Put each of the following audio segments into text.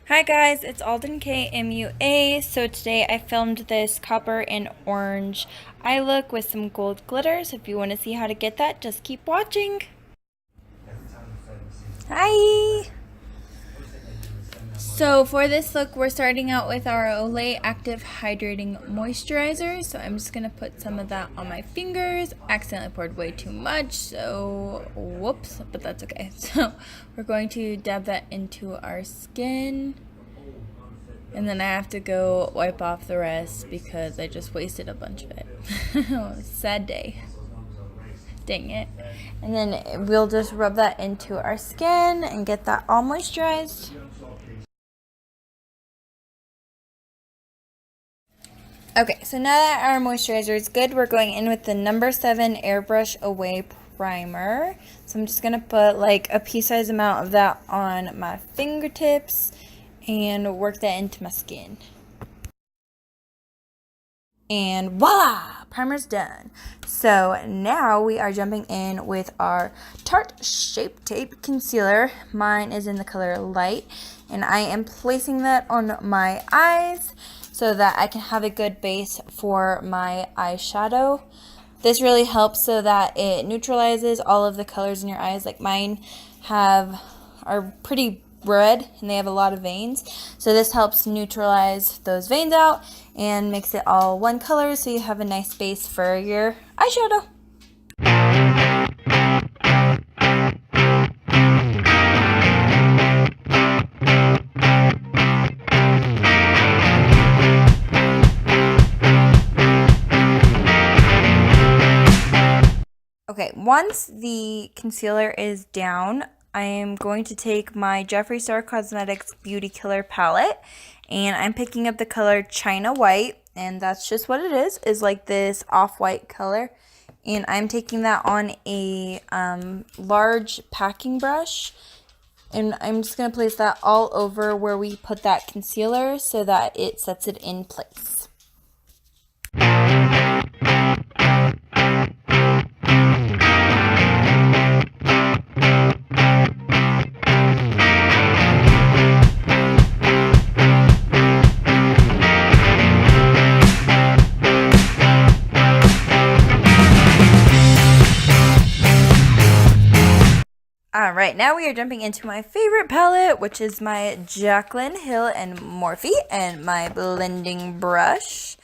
Hi guys, it's Alden K MUA. So today I filmed this copper and orange eye look with some gold glitters. If you want to see how to get that, just keep watching. Hi! So for this look, we're starting out with our Olay Active Hydrating Moisturizer. So I'm just going to put some of that on my fingers. Accidentally poured way too much, so whoops, but that's okay. So we're going to dab that into our skin. And then I have to go wipe off the rest because I just wasted a bunch of it. Sad day. Dang it. And then we'll just rub that into our skin and get that all moisturized. Okay, so now that our moisturizer is good, we're going in with the number 7 Airbrush Away Primer. So I'm just going to put like a pea-sized amount of that on my fingertips and work that into my skin. And voila! Primer's done. So now we are jumping in with our Tarte Shape Tape Concealer. Mine is in the color Light. And I am placing that on my eyes so that I can have a good base for my eyeshadow. This really helps so that it neutralizes all of the colors in your eyes. Like mine are pretty red and they have a lot of veins, so this helps neutralize those veins out and makes it all one color so you have a nice base for your eyeshadow. Okay, once the concealer is down, I am going to take my Jeffree Star Cosmetics Beauty Killer palette, and I'm picking up the color China White, and that's just what it is like this off-white color. And I'm taking that on a large packing brush, and I'm just going to place that all over where we put that concealer so that it sets it in place. Alright, now we are jumping into my favorite palette, which is my Jaclyn Hill and Morphe and my blending brush.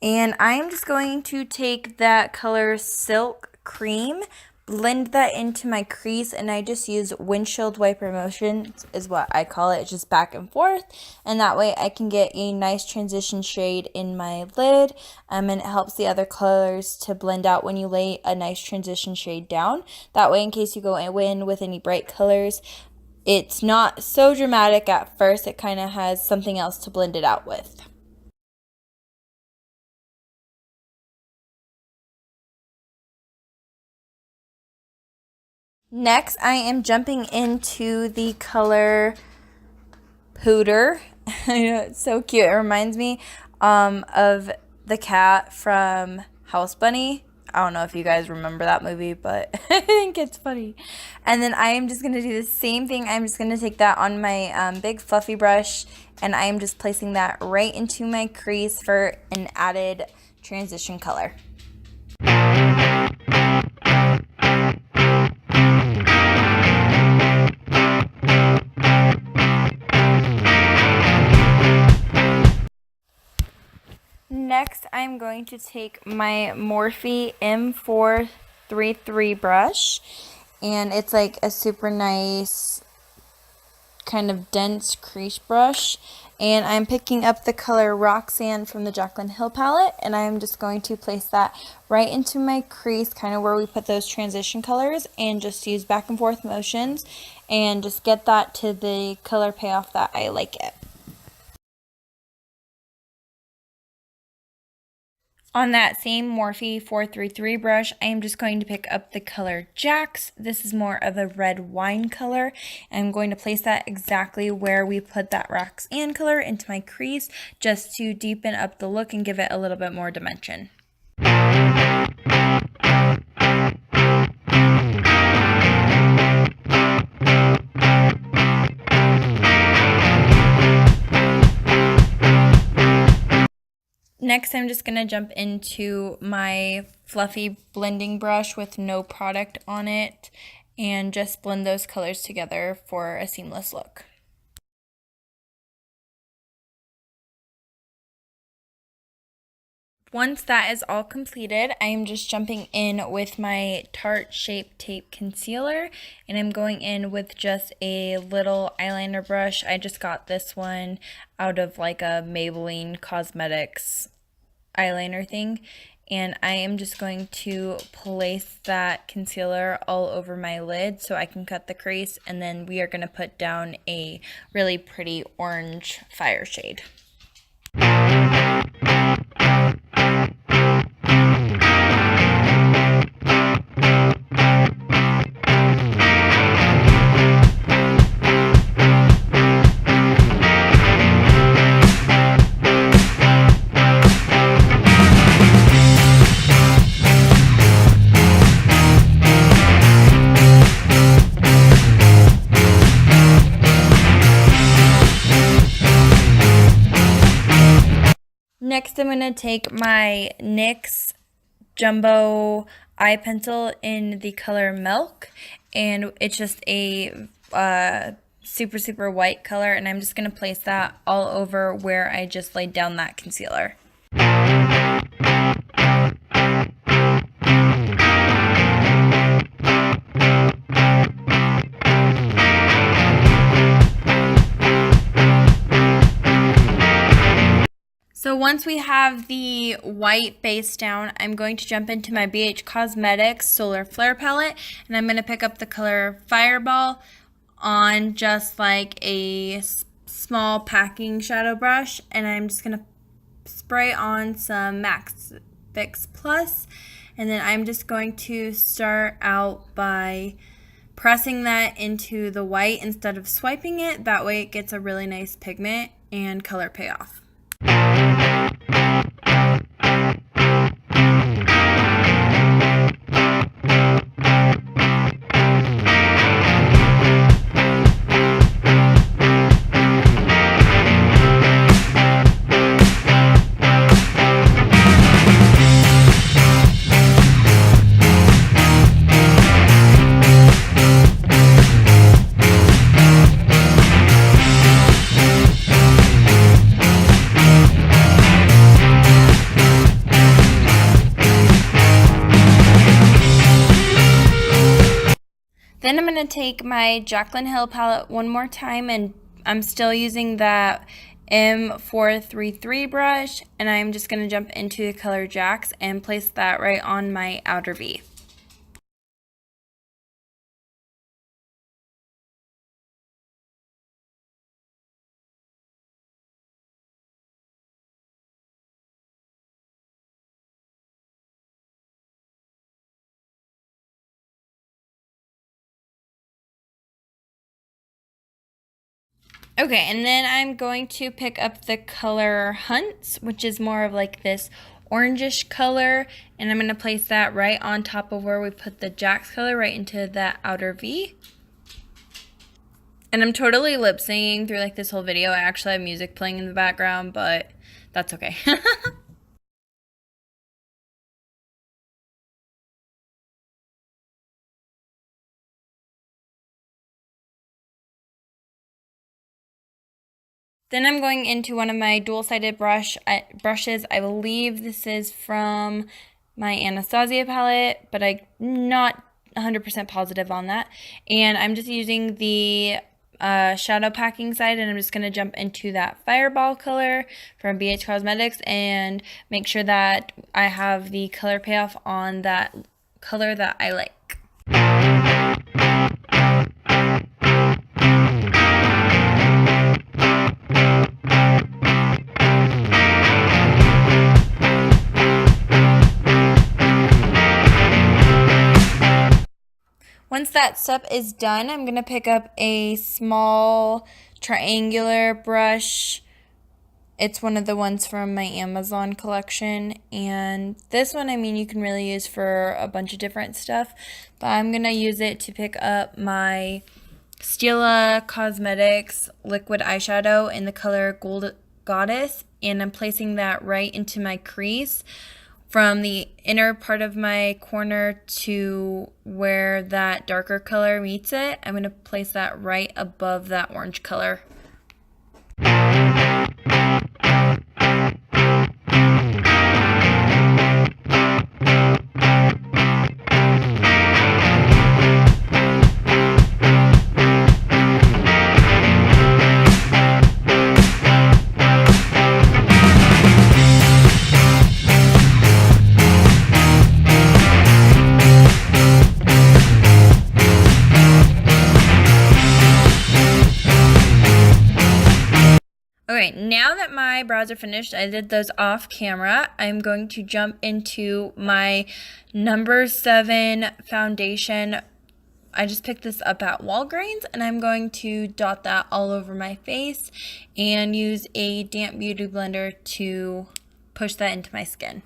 And I am just going to take that color Silk Cream, blend that into my crease, and I just use windshield wiper motion is what I call it, just back and forth, and that way I can get a nice transition shade in my lid, and it helps the other colors to blend out when you lay a nice transition shade down. That way, in case you go in with any bright colors, it's not so dramatic at first, it kind of has something else to blend it out with. Next, I am jumping into the color Pooter. I know, it's so cute. It reminds me of the cat from House Bunny. I don't know if you guys remember that movie, but I think it's funny. And then I am just going to do the same thing. I'm just going to take that on my big fluffy brush, and I am just placing that right into my crease for an added transition color. Next, I'm going to take my Morphe M433 brush, and it's like a super nice kind of dense crease brush, and I'm picking up the color Roxanne from the Jaclyn Hill palette, and I'm just going to place that right into my crease, kind of where we put those transition colors, and just use back and forth motions and just get that to the color payoff that I like it. On that same Morphe 433 brush, I am just going to pick up the color Jax. This is more of a red wine color. I'm going to place that exactly where we put that Roxanne color into my crease, just to deepen up the look and give it a little bit more dimension. Next, I'm just going to jump into my fluffy blending brush with no product on it and just blend those colors together for a seamless look. Once that is all completed, I am just jumping in with my Tarte Shape Tape Concealer, and I'm going in with just a little eyeliner brush. I just got this one out of like a Maybelline Cosmetics eyeliner thing, and I am just going to place that concealer all over my lid so I can cut the crease, and then we are going to put down a really pretty orange fire shade. Next, I'm going to take my NYX Jumbo eye pencil in the color Milk, and it's just a super white color, and I'm just going to place that all over where I just laid down that concealer. So once we have the white base down, I'm going to jump into my BH Cosmetics Solar Flare palette, and I'm going to pick up the color Fireball on just like a small packing shadow brush, and I'm just going to spray on some Max Fix Plus, and then I'm just going to start out by pressing that into the white instead of swiping it. That way it gets a really nice pigment and color payoff. Then I'm going to take my Jaclyn Hill palette one more time, and I'm still using that M433 brush, and I'm just going to jump into the color Jax and place that right on my outer V. Okay, and then I'm going to pick up the color Hunts, which is more of like this orangish color, and I'm going to place that right on top of where we put the Jax color, right into that outer V. And I'm totally lip syncing through like this whole video. I actually have music playing in the background, but that's okay. Then I'm going into one of my dual-sided brushes. I believe this is from my Anastasia palette, but I'm not 100% positive on that. And I'm just using the shadow packing side, and I'm just going to jump into that Fireball color from BH Cosmetics and make sure that I have the color payoff on that color that I like. Once that step is done, I'm going to pick up a small triangular brush. It's one of the ones from my Amazon collection, and this one, I mean, you can really use for a bunch of different stuff, but I'm going to use it to pick up my Stila Cosmetics liquid eyeshadow in the color Goddess, and I'm placing that right into my crease from the inner part of my corner to where that darker color meets it. I'm going to place that right above that orange color. Alright, now that my brows are finished, I did those off camera, I'm going to jump into my number 7 foundation. I just picked this up at Walgreens, and I'm going to dot that all over my face and use a damp beauty blender to push that into my skin.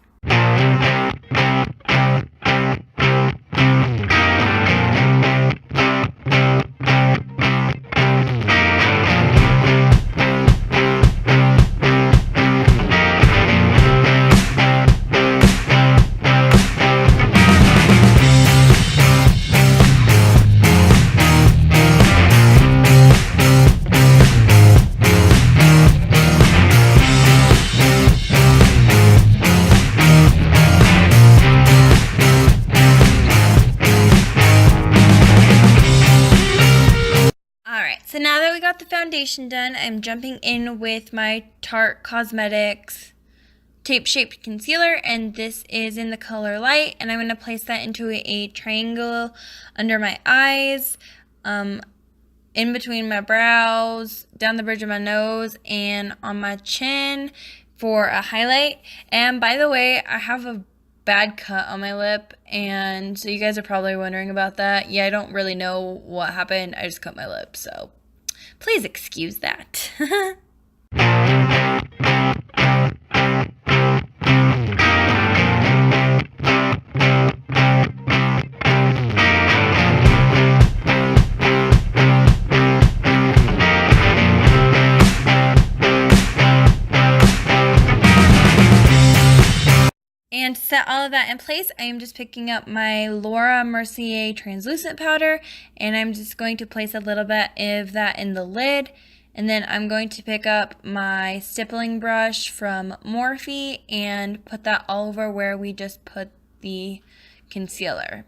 So now that we got the foundation done, I'm jumping in with my Tarte Cosmetics Tape Shaped Concealer, and this is in the color Light, and I'm going to place that into a triangle under my eyes, in between my brows, down the bridge of my nose, and on my chin for a highlight. And by the way, I have a bad cut on my lip, and so you guys are probably wondering about that. Yeah, I don't really know what happened. I just cut my lip, so please excuse that. And to set all of that in place, I am just picking up my Mercier translucent powder, and I'm just going to place a little bit of that in the lid. And then I'm going to pick up my stippling brush from Morphe and put that all over where we just put the concealer.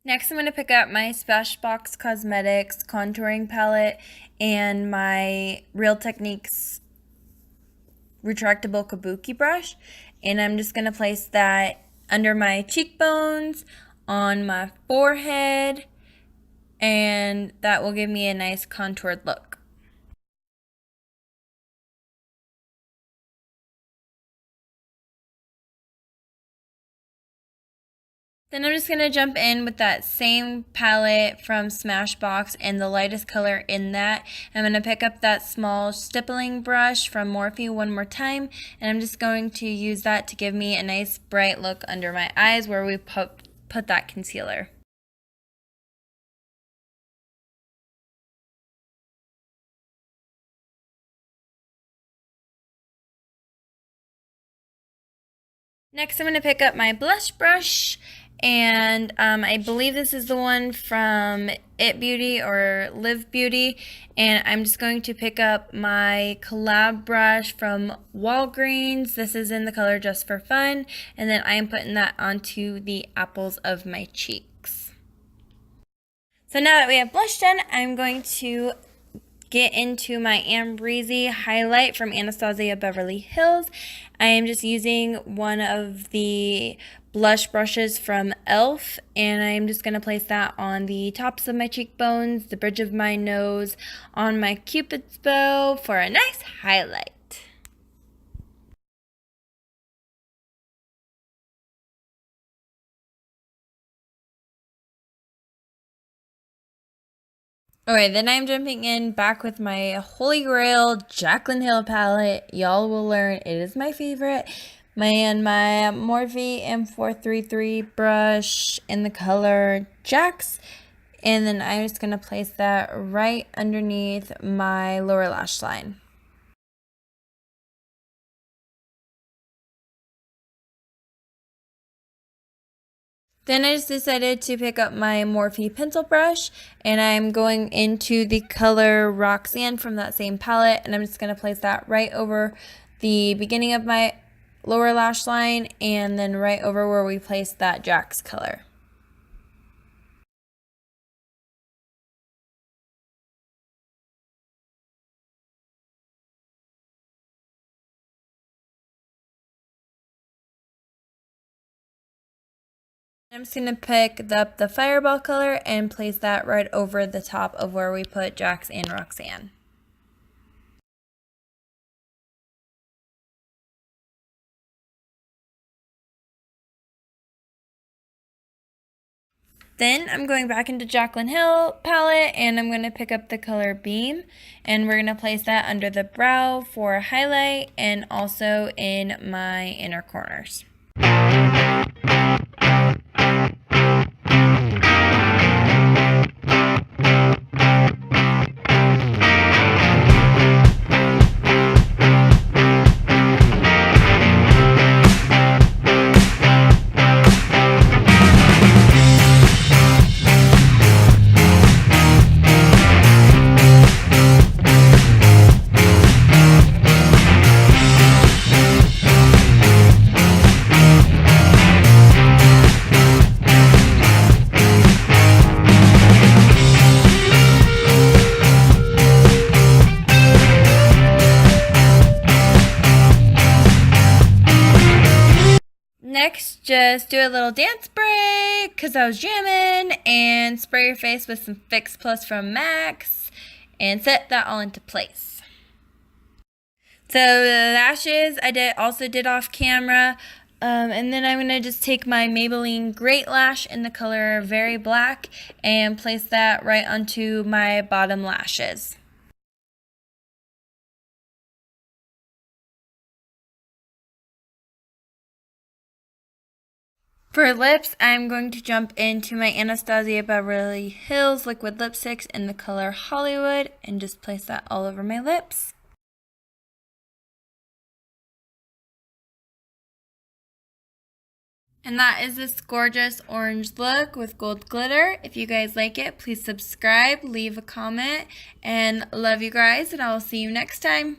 Next, I'm going to pick up my Smashbox Cosmetics contouring palette and my Real Techniques retractable kabuki brush, and I'm just going to place that under my cheekbones, on my forehead, and that will give me a nice contoured look. Then I'm just going to jump in with that same palette from Smashbox and the lightest color in that. I'm going to pick up that small stippling brush from Morphe one more time, and I'm just going to use that to give me a nice bright look under my eyes where we put that concealer. Next, I'm going to pick up my blush brush, and I believe this is the one from It Beauty or Live Beauty, and I'm just going to pick up my Collab brush from Walgreens. This is in the color Just for Fun, and then I am putting that onto the apples of my cheeks. So now that we have blush done, I'm going to get into my Amrezy highlight from Anastasia Beverly Hills. I am just using one of the blush brushes from e.l.f. and I'm just going to place that on the tops of my cheekbones, the bridge of my nose, on my cupid's bow for a nice highlight. Alright, then I'm jumping in back with my Holy Grail Jaclyn Hill palette. Y'all will learn it is my favorite. My Morphe M433 brush in the color Jax. And then I'm just going to place that right underneath my lower lash line. Then I just decided to pick up my Morphe pencil brush, and I'm going into the color Roxanne from that same palette, and I'm just going to place that right over the beginning of my lower lash line, and then right over where we placed that Jax color. I'm just going to pick up the Fireball color and place that right over the top of where we put Jax and Roxanne. Then I'm going back into Jaclyn Hill palette and I'm going to pick up the color Beam and we're going to place that under the brow for a highlight and also in my inner corners. Next, just do a little dance break because I was jamming and spray your face with some Fix Plus from Max and set that all into place. So the lashes I also did off camera. And then I'm going to just take my Maybelline Great Lash in the color Very Black and place that right onto my bottom lashes. For lips, I'm going to jump into my Anastasia Beverly Hills liquid lipsticks in the color Hollywood and just place that all over my lips. And that is this gorgeous orange look with gold glitter. If you guys like it, please subscribe, leave a comment, and love you guys, and I will see you next time.